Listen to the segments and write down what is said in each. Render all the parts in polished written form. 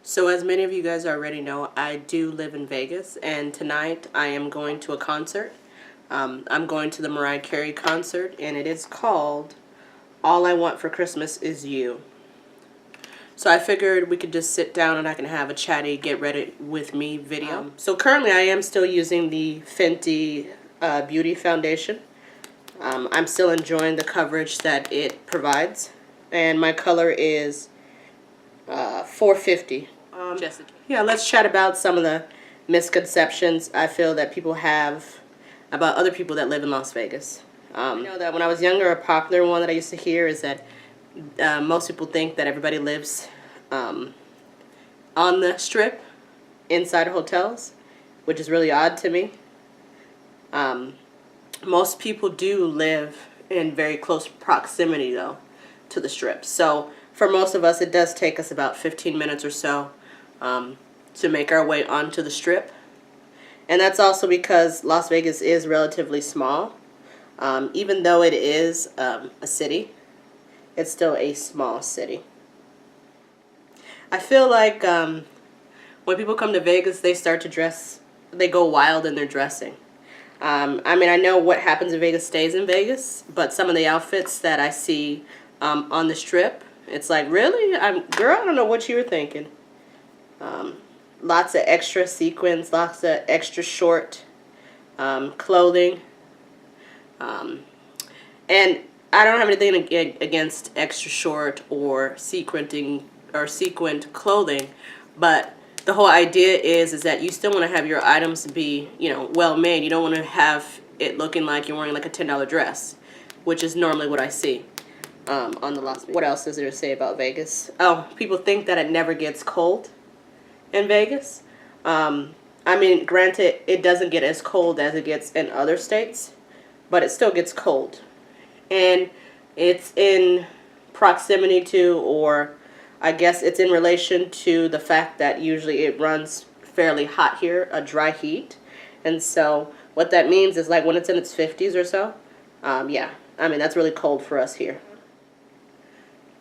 So as many of you guys already know, I do live in Vegas, and tonight I am going to a concert. I'm going to the Mariah Carey concert, and it is called All I Want for Christmas Is You. So I figured we could just sit down and I can have a chatty get ready with me video. So currently I am still using the Fenty Beauty Foundation. I'm still enjoying the coverage that it provides, and my color is 450. Yeah, let's chat about some of the misconceptions I feel that people have about other people that live in Las Vegas. I know that when I was younger, a popular one that I used to hear is that most people think that everybody lives on the Strip, inside hotels, which is really odd to me. Most people do live in very close proximity, though, to the Strip. So for most of us, it does take us about 15 minutes or so to make our way onto the Strip. And that's also because Las Vegas is relatively small. Even though it is a city, it's still a small city. I feel like when people come to Vegas, they start to dress, they go wild in their dressing. I mean, I know what happens in Vegas stays in Vegas, but some of the outfits that I see on the Strip, it's like, really? Girl, I don't know what you were thinking. Lots of extra sequins, lots of extra short clothing. And I don't have anything against extra short or sequined clothing, but the whole idea is that you still want to have your items be, well made. You don't want to have it looking like you're wearing like a $10 dress, which is normally what I see on the Las Vegas. What else is there to say about Vegas? Oh, people think that it never gets cold in Vegas. I mean, granted, it doesn't get as cold as it gets in other states, but it still gets cold. And it's in proximity to, or I guess it's in relation to the fact that usually it runs fairly hot here, a dry heat. And so what that means is, like, when it's in its 50s or so, yeah, I mean, that's really cold for us here.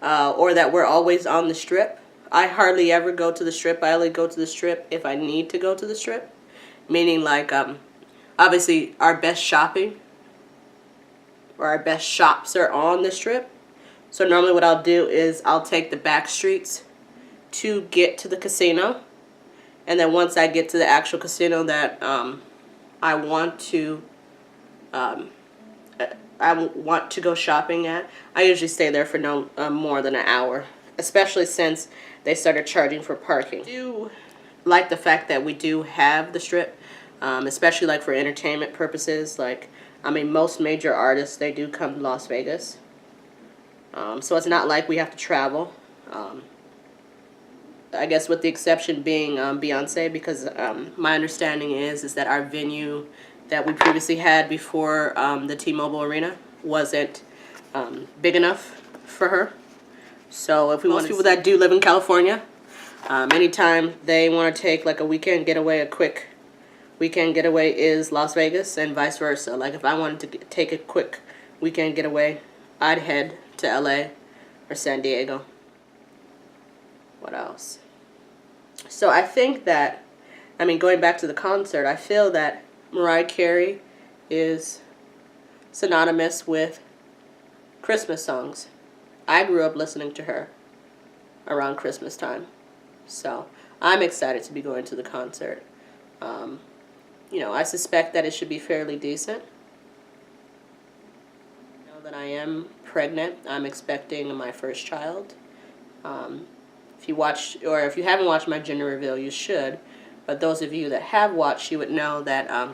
Or that we're always on the Strip. I hardly ever go to the Strip. I only go to the Strip if I need to go to the Strip. Meaning, like, obviously our best shopping or our best shops are on the Strip. So normally what I'll do is I'll take the back streets to get to the casino. And then once I get to the actual casino that I want to go shopping at, I usually stay there for no more than an hour, especially since they started charging for parking. I do like the fact that we do have the Strip, especially like for entertainment purposes. Like, I mean, most major artists, they do come to Las Vegas. So it's not like we have to travel. I guess with the exception being Beyonce, because my understanding is that our venue that we previously had before the T-Mobile Arena wasn't big enough for her. So if we want people that do live in California, anytime they want to take like a weekend getaway, a quick weekend getaway is Las Vegas, and vice versa. Like, if I wanted to take a quick weekend getaway, I'd head to LA or San Diego. What else? So I think that, I mean, going back to the concert, I feel that Mariah Carey is synonymous with Christmas songs. I grew up listening to her around Christmas time. So I'm excited to be going to the concert. I suspect that it should be fairly decent. That I am pregnant. I'm expecting my first child. If you watched, or if you haven't watched my gender reveal, you should. But those of you that have watched, you would know that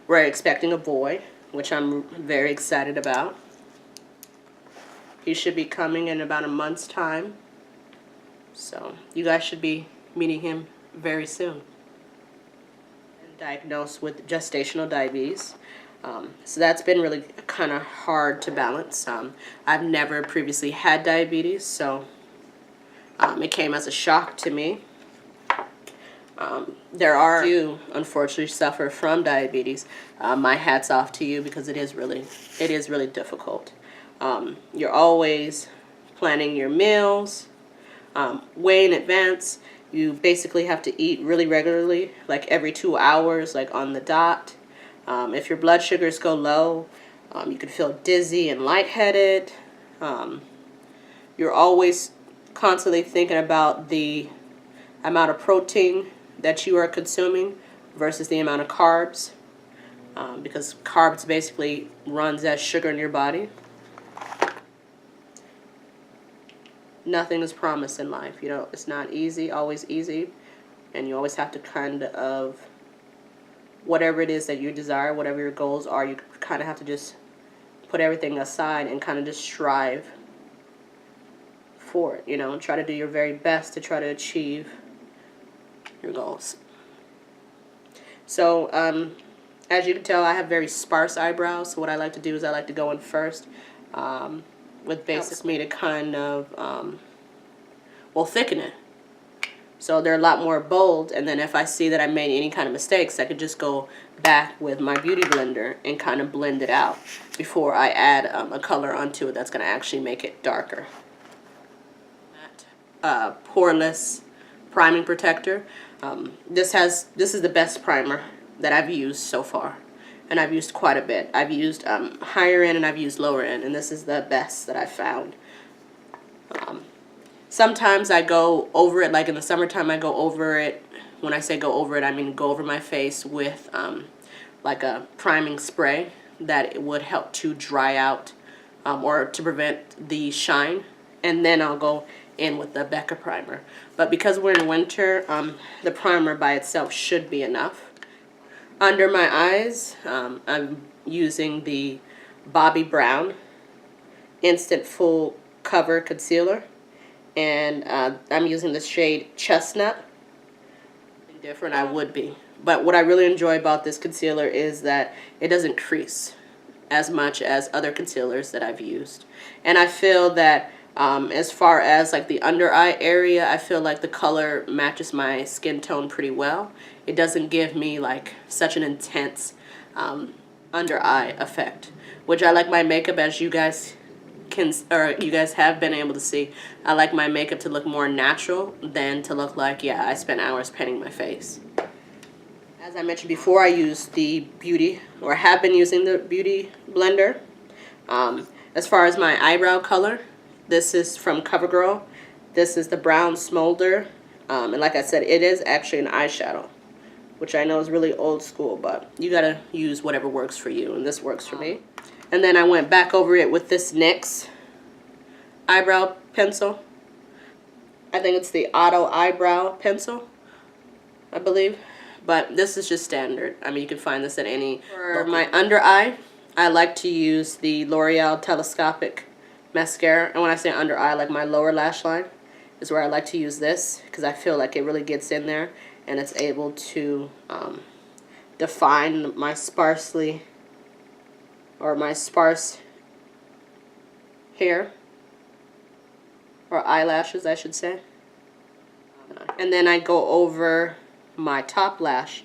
we're expecting a boy, which I'm very excited about. He should be coming in about a month's time. So you guys should be meeting him very soon. And diagnosed with gestational diabetes. So that's been really kind of hard to balance. I've never previously had diabetes, so it came as a shock to me. There are you unfortunately suffer from diabetes. My hat's off to you, because it is really difficult. You're always planning your meals way in advance. You basically have to eat really regularly, like every 2 hours, like on the dot. If your blood sugars go low, you can feel dizzy and lightheaded. You're always constantly thinking about the amount of protein that you are consuming versus the amount of carbs, because carbs basically runs as sugar in your body. Nothing is promised in life. You know, it's not always easy, and you always have to kind of, whatever it is that you desire, whatever your goals are, you kind of have to just put everything aside and kind of just strive for it, you know, and try to do your very best to try to achieve your goals. So, as you can tell, I have very sparse eyebrows, so what I like to do is I like to go in first with basic me to kind of, thicken it. So they're a lot more bold, and then if I see that I made any kind of mistakes, I could just go back with my beauty blender and kind of blend it out before I add a color onto it that's going to actually make it darker. Poreless priming protector. This is the best primer that I've used so far, and I've used quite a bit. I've used higher end and I've used lower end, and this is the best that I've found. Sometimes I go over it, like in the summertime I go over it. When I say go over it, I mean go over my face with like a priming spray that it would help to dry out or to prevent the shine. And then I'll go in with the Becca primer. But because we're in winter, the primer by itself should be enough. Under my eyes, I'm using the Bobbi Brown Instant Full Cover Concealer. And I'm using the shade Chestnut. Different I would be. But what I really enjoy about this concealer is that it doesn't crease as much as other concealers that I've used. And I feel that as far as like the under eye area, I feel like the color matches my skin tone pretty well. It doesn't give me like such an intense under eye effect, which I like my makeup, as you guys you guys have been able to see. I like my makeup to look more natural than to look like, yeah, I spent hours painting my face. As I mentioned before, I use the have been using the beauty blender. As far as my eyebrow color, this is from CoverGirl. This is the Brown Smolder, and like I said, it is actually an eyeshadow, which I know is really old school, but you gotta use whatever works for you, and this works for me. And then I went back over it with this NYX eyebrow pencil. I think it's the Auto Eyebrow Pencil, I believe. But this is just standard. I mean, you can find this at any. For my under eye, I like to use the L'Oreal Telescopic Mascara. And when I say under eye, like my lower lash line is where I like to use this, because I feel like it really gets in there and it's able to define my sparse hair, or eyelashes I should say. And then I go over my top lash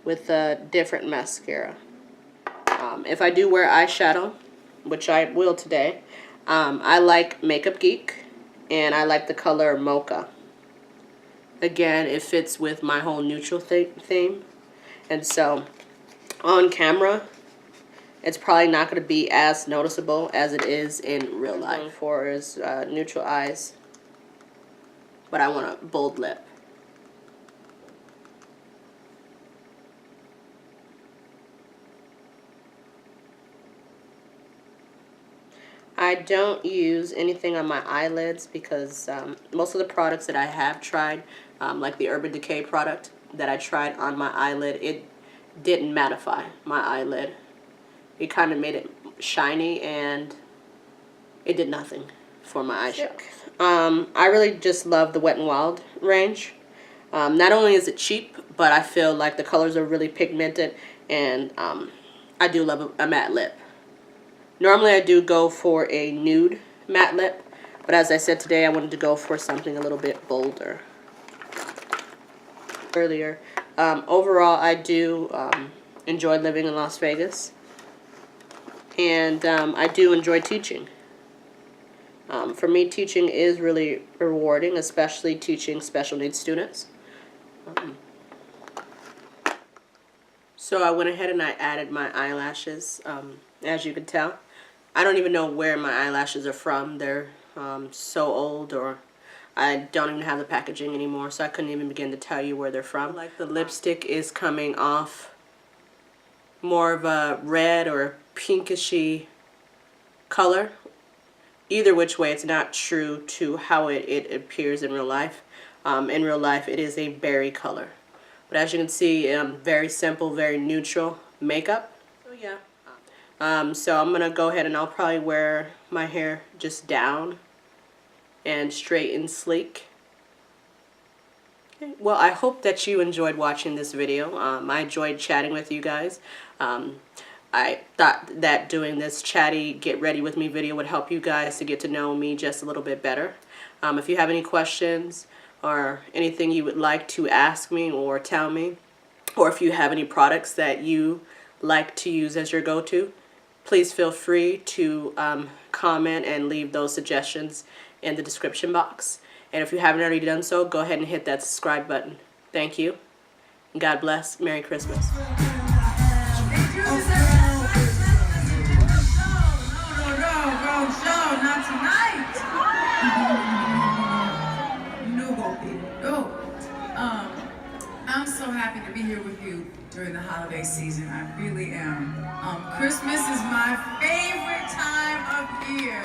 with a different mascara. If I do wear eyeshadow, which I will today, I like Makeup Geek, and I like the color Mocha. Again, it fits with my whole neutral theme, and so on camera it's probably not going to be as noticeable as it is in real life. For is neutral eyes, but I want a bold lip. I don't use anything on my eyelids because most of the products that I have tried, like the Urban Decay product that I tried on my eyelid, it didn't mattify my eyelid. It kind of made it shiny, and it did nothing for my eyeshadow. I really just love the Wet n Wild range. Not only is it cheap, but I feel like the colors are really pigmented, and I do love a matte lip. Normally I do go for a nude matte lip, but as I said today, I wanted to go for something a little bit bolder. Earlier, overall I do enjoy living in Las Vegas. And I do enjoy teaching. For me, teaching is really rewarding, especially teaching special needs students. So I went ahead and I added my eyelashes. As you can tell, I don't even know where my eyelashes are from. They're so old, or I don't even have the packaging anymore, so I couldn't even begin to tell you where they're from. Like the lipstick is coming off more of a red or pinkishy color. Either which way, it's not true to how it appears in real life. In real life, it is a berry color. But as you can see, very simple, very neutral makeup. So yeah. So I'm going to go ahead and I'll probably wear my hair just down and straight and sleek. Okay. Well, I hope that you enjoyed watching this video. I enjoyed chatting with you guys. I thought that doing this Chatty Get Ready With Me video would help you guys to get to know me just a little bit better. If you have any questions or anything you would like to ask me or tell me, or if you have any products that you like to use as your go-to, please feel free to comment and leave those suggestions in the description box. And if you haven't already done so, go ahead and hit that subscribe button. Thank you. God bless. Merry Christmas. Not tonight. No. I'm so happy to be here with you during the holiday season. I really am. Christmas is my favorite time of year.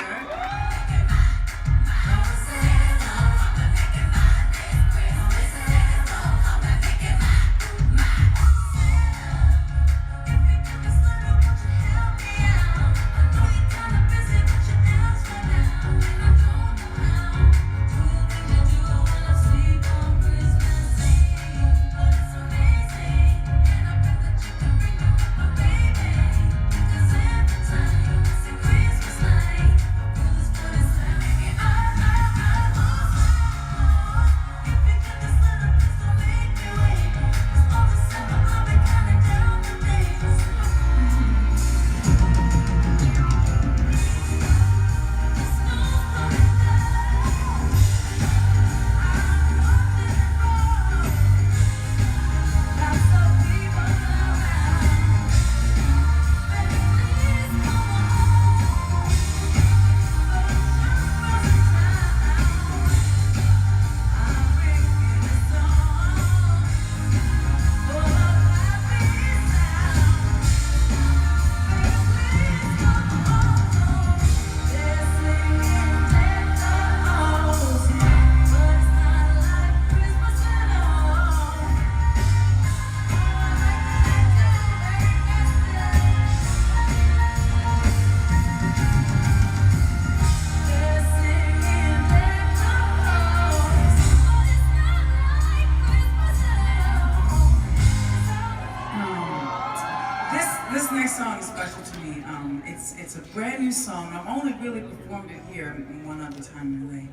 This next song is special to me. It's a brand new song. I've only really performed it here one other time in LA.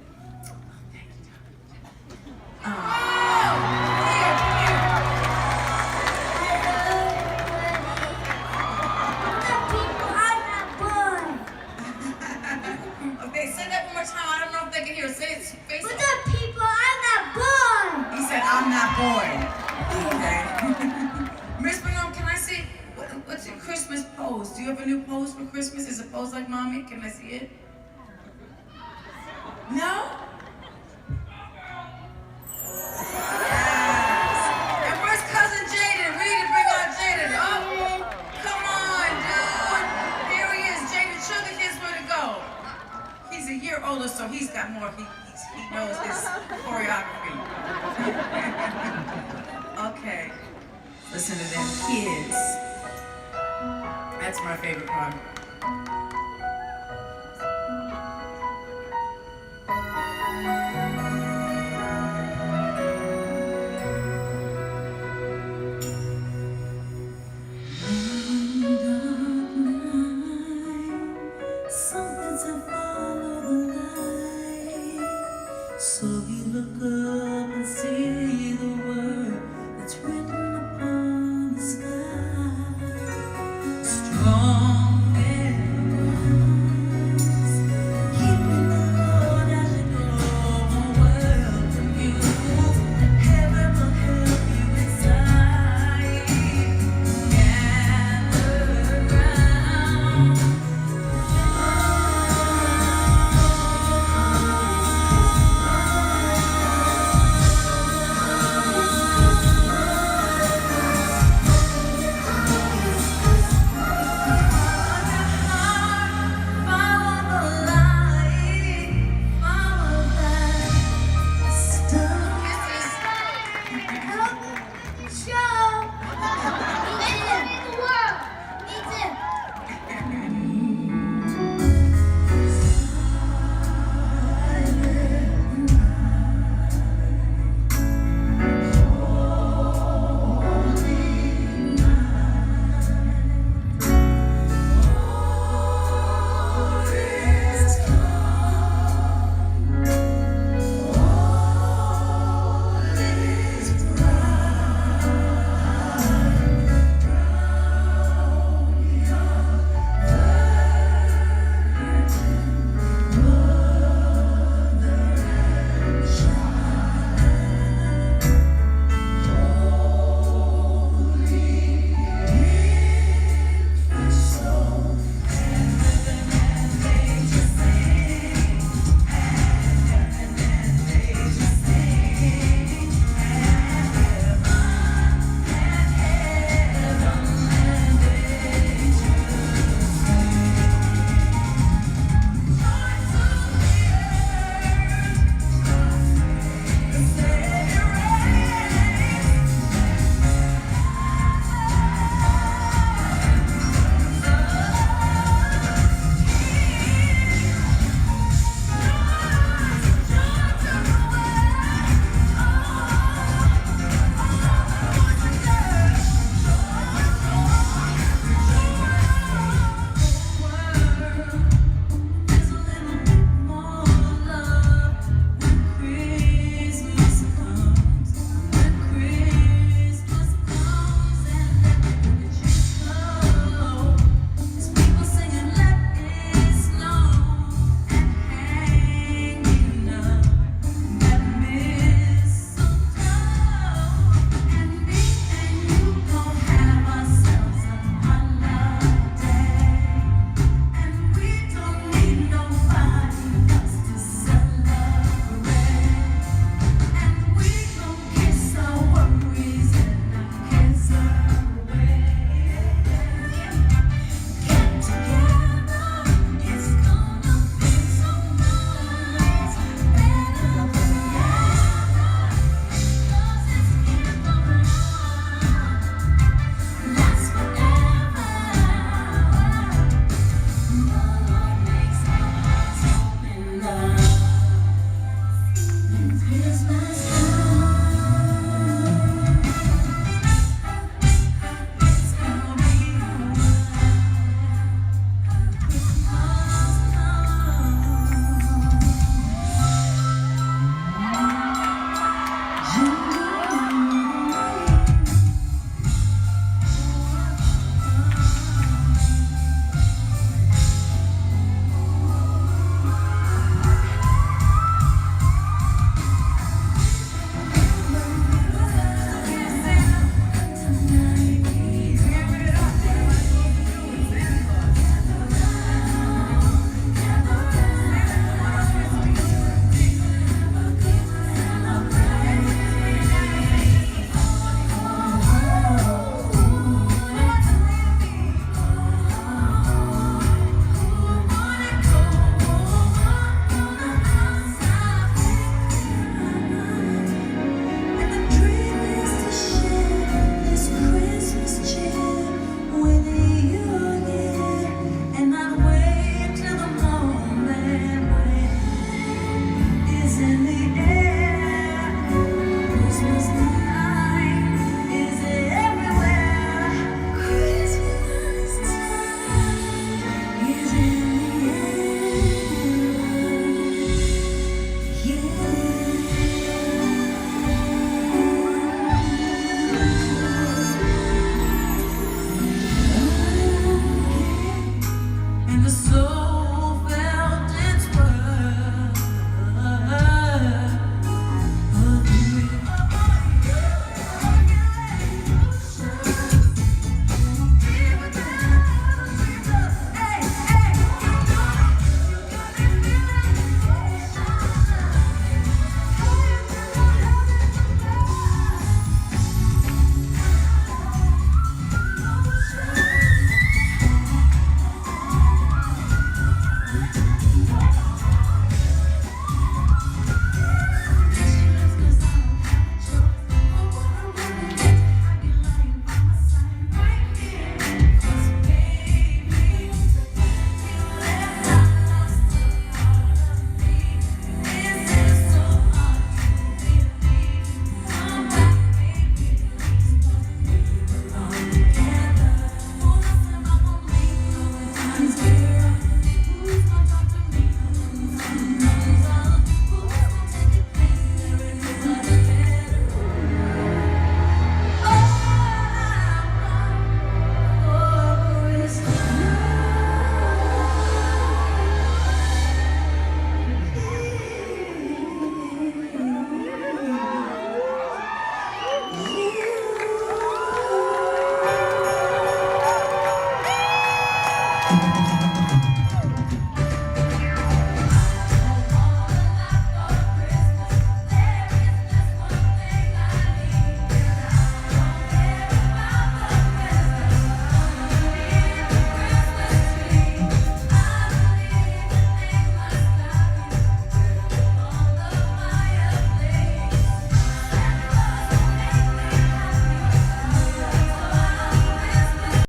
Okay, say that one more time. I don't know if they can hear. Say it. Face What's up, people? I'm that boy. He said, "I'm that boy." Okay. Miss Bernard, can I see what's your Christmas pose? Do you have a new pose for Christmas? Is it pose like mommy? Can I see it? No? Yes. And where's cousin Jaden? We need to bring out Jaden. Oh, come on, dude. Here he is. Jaden, show the kids where to go. He's a year older, so he's got more. He knows his choreography. Okay. Listen to them kids. That's my favorite part. So you look up and see